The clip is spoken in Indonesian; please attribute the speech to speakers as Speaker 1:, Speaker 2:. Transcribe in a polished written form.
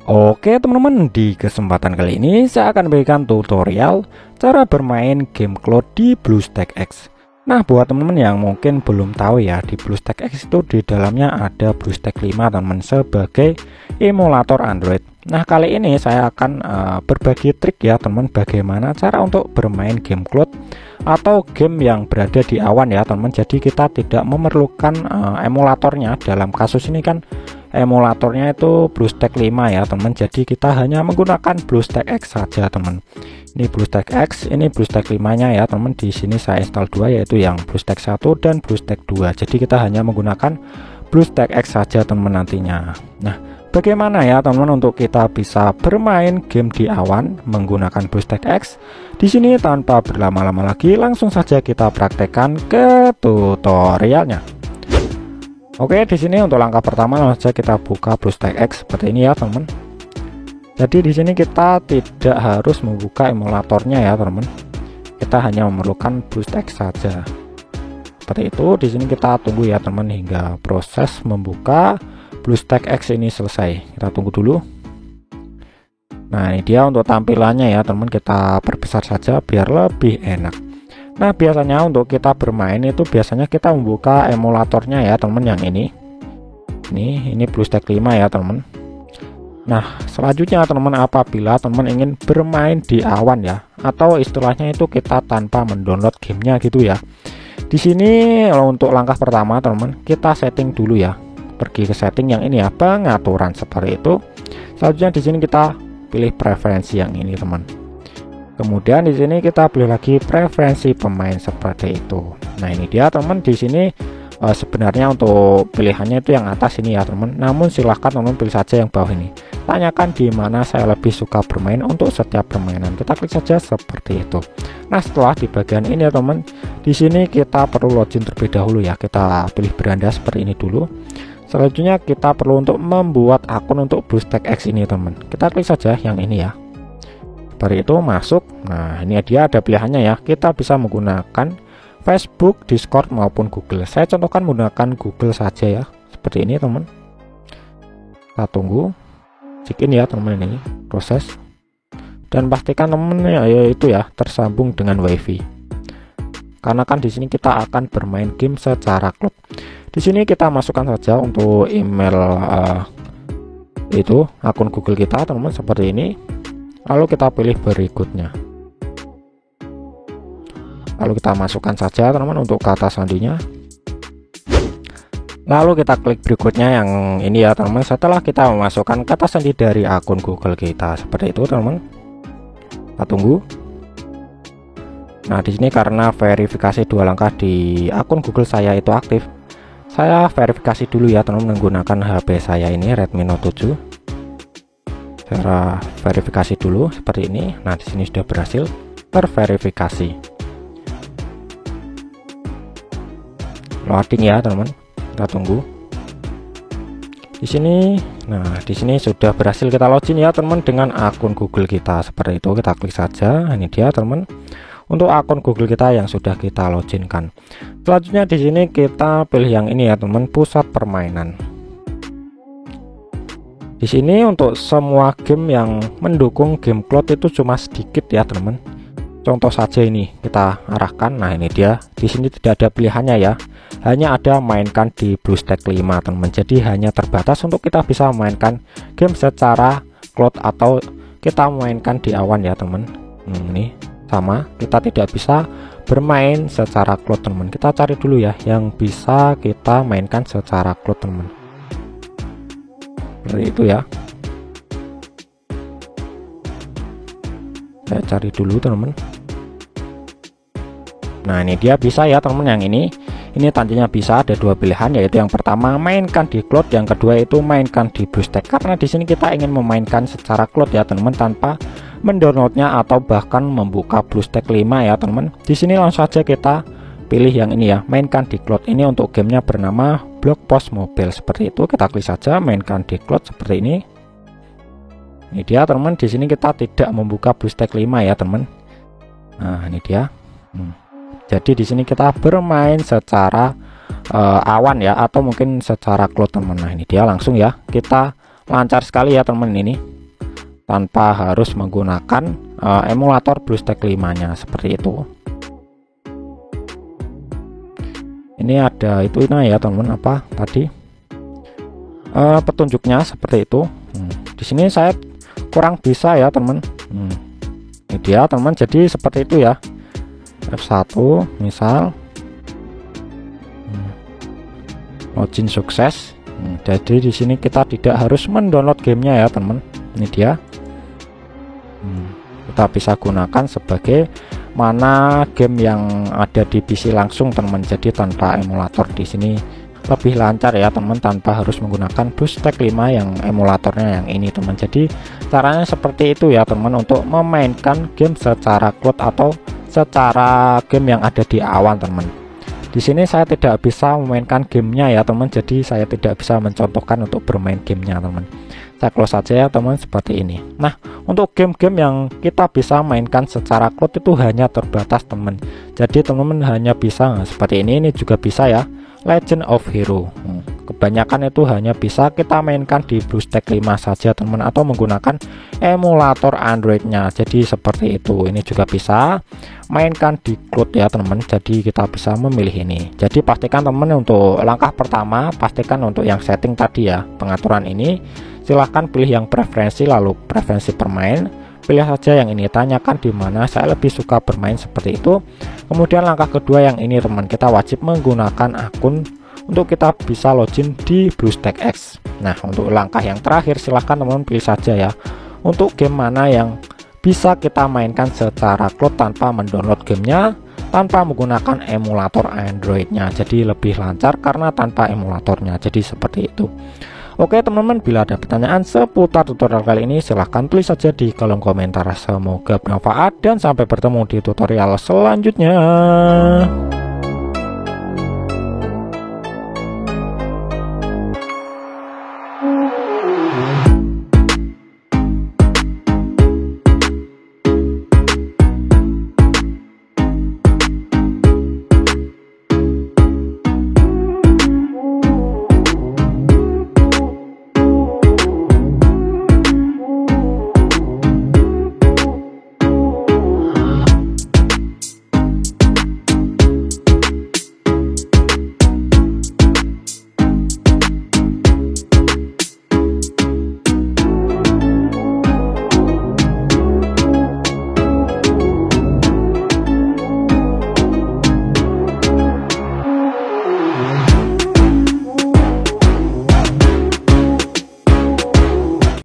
Speaker 1: Oke teman-teman, di kesempatan kali ini saya akan berikan tutorial cara bermain game Cloud di BlueStack X. Nah, buat teman-teman yang mungkin belum tahu ya, di BlueStack X itu di dalamnya ada BlueStack 5 teman-teman sebagai emulator Android. Nah, kali ini saya akan berbagi trik ya teman-teman, bagaimana cara untuk bermain game Cloud atau game yang berada di awan ya teman-teman. Jadi kita tidak memerlukan emulatornya. Dalam kasus ini kan emulatornya itu BlueStack 5 ya teman, jadi kita hanya menggunakan BlueStack X saja teman. Ini BlueStack X, ini BlueStack 5 nya ya teman. Di sini saya install dua, yaitu yang BlueStack 1 dan BlueStack 2. Jadi kita hanya menggunakan BlueStack X saja teman nantinya. Nah, bagaimana ya teman untuk kita bisa bermain game di awan menggunakan BlueStack X? Di sini tanpa berlama-lama lagi, langsung saja kita praktekkan ke tutorialnya. Oke, di sini untuk langkah pertama langsung saja kita buka BlueStack X seperti ini ya teman. Jadi di sini kita tidak harus membuka emulatornya ya teman. Kita hanya memerlukan BlueStack saja. Seperti itu. Di sini kita tunggu ya teman hingga proses membuka BlueStack X ini selesai. Kita tunggu dulu. Nah, ini dia untuk tampilannya ya teman. Kita perbesar saja biar lebih enak. Nah, biasanya untuk kita bermain itu biasanya kita membuka emulatornya ya teman, yang ini BlueStack 5 ya teman. Nah, selanjutnya teman, apabila teman ingin bermain di awan ya, atau istilahnya itu kita tanpa mendownload gamenya gitu ya. Di sini untuk langkah pertama teman, kita setting dulu ya. Pergi ke setting yang ini ya, pengaturan seperti itu. Selanjutnya di sini kita pilih preferensi yang ini teman. Kemudian di sini kita pilih lagi preferensi pemain seperti itu. Nah, ini dia teman. Di sini sebenarnya untuk pilihannya itu yang atas ini ya teman. Namun silahkan teman pilih saja yang bawah ini. Tanyakan di mana saya lebih suka bermain untuk setiap permainan. Kita klik saja seperti itu. Nah, setelah di bagian ini ya teman, di sini kita perlu login terlebih dahulu ya. Kita pilih beranda seperti ini dulu. Selanjutnya kita perlu untuk membuat akun untuk BlueStack X ini teman. Kita klik saja yang ini ya. Seperti itu, masuk. Nah, ini dia ada pilihannya ya. Kita bisa menggunakan Facebook, Discord maupun Google. Saya contohkan menggunakan Google saja ya. Seperti ini teman. Kita tunggu. Check-in ya teman, ini proses. Dan pastikan teman ya itu ya tersambung dengan WiFi. Karena kan di sini kita akan bermain game secara cloud. Di sini kita masukkan saja untuk email itu akun Google kita teman, seperti ini. Lalu kita pilih berikutnya. Lalu kita masukkan saja teman-teman untuk kata sandinya. Lalu kita klik berikutnya yang ini ya teman-teman. Setelah kita memasukkan kata sandi dari akun Google kita seperti itu teman. Kita tunggu. Nah, di sini karena verifikasi 2 langkah di akun Google saya itu aktif, saya verifikasi dulu ya teman-teman menggunakan HP saya ini Redmi Note 7. Cara verifikasi dulu seperti ini. Nah, di sini sudah berhasil terverifikasi. Loading ya teman-teman. Kita tunggu. Di sini, nah di sini sudah berhasil kita login ya teman dengan akun Google kita seperti itu. Kita klik saja. Ini dia teman. Untuk akun Google kita yang sudah kita loginkan. Selanjutnya di sini kita pilih yang ini ya teman, pusat permainan. Di sini untuk semua game yang mendukung game cloud itu cuma sedikit ya teman. Contoh saja ini kita arahkan. Nah, ini dia. Di sini tidak ada pilihannya ya. Hanya ada mainkan di BlueStack 5 teman. Jadi hanya terbatas untuk kita bisa mainkan game secara cloud atau kita mainkan di awan ya teman. Ini sama. Kita tidak bisa bermain secara cloud teman. Kita cari dulu ya yang bisa kita mainkan secara cloud teman. Seperti itu ya. Saya cari dulu teman-teman. Nah, ini dia bisa ya teman yang ini. Ini tandanya bisa, ada 2 pilihan, yaitu yang pertama mainkan di cloud, yang kedua itu mainkan di BlueStack. Karena di sini kita ingin memainkan secara cloud ya teman-teman, tanpa mendownloadnya atau bahkan membuka BlueStack 5 ya teman. Di sini langsung saja kita pilih yang ini ya, mainkan di cloud. Ini untuk gamenya bernama Block Post Mobile seperti itu. Kita klik saja mainkan di cloud seperti ini. Ini dia teman. Di sini kita tidak membuka BlueStack 5 ya teman. Nah, ini dia. Jadi di sini kita bermain secara awan ya, atau mungkin secara cloud teman. Nah, ini dia langsung ya, kita lancar sekali ya teman ini. tanpa harus menggunakan emulator BlueStack 5-nya seperti itu. Ini ada itu ya teman-teman, apa tadi petunjuknya seperti itu. Di sini saya kurang bisa ya teman. Ini dia teman, jadi seperti itu ya. F1 misal login sukses. Jadi di sini kita tidak harus mendownload gamenya ya teman. Ini dia. Kita bisa gunakan sebagai mana game yang ada di PC langsung teman. Jadi tanpa emulator di sini lebih lancar ya teman, tanpa harus menggunakan BlueStack 5 yang emulatornya yang ini teman. Jadi caranya seperti itu ya teman, untuk memainkan game secara cloud atau secara game yang ada di awan teman. Di sini saya tidak bisa memainkan gamenya ya teman, jadi saya tidak bisa mencontohkan untuk bermain gamenya teman. Saya close saja ya teman, seperti ini. Nah, untuk game-game yang kita bisa mainkan secara cloud itu hanya terbatas teman. Jadi teman-teman hanya bisa seperti ini juga bisa ya, Legend of Hero. Kebanyakan itu hanya bisa kita mainkan di BlueStack 5 saja teman, atau menggunakan emulator Androidnya. Jadi seperti itu. Ini juga bisa mainkan di cloud ya teman, jadi kita bisa memilih ini. Jadi pastikan teman, untuk langkah pertama pastikan untuk yang setting tadi ya, pengaturan ini silahkan pilih yang preferensi, lalu preferensi permain, pilih saja yang ini, tanyakan di mana saya lebih suka bermain seperti itu. Kemudian langkah kedua yang ini teman, kita wajib menggunakan akun untuk kita bisa login di BlueStack X. Nah, untuk langkah yang terakhir silahkan teman pilih saja ya, untuk game mana yang bisa kita mainkan secara cloud tanpa mendownload gamenya, tanpa menggunakan emulator Androidnya. Jadi lebih lancar karena tanpa emulatornya. Jadi seperti itu. Oke teman-teman, bila ada pertanyaan seputar tutorial kali ini silahkan tulis saja di kolom komentar. Semoga bermanfaat dan sampai bertemu di tutorial selanjutnya.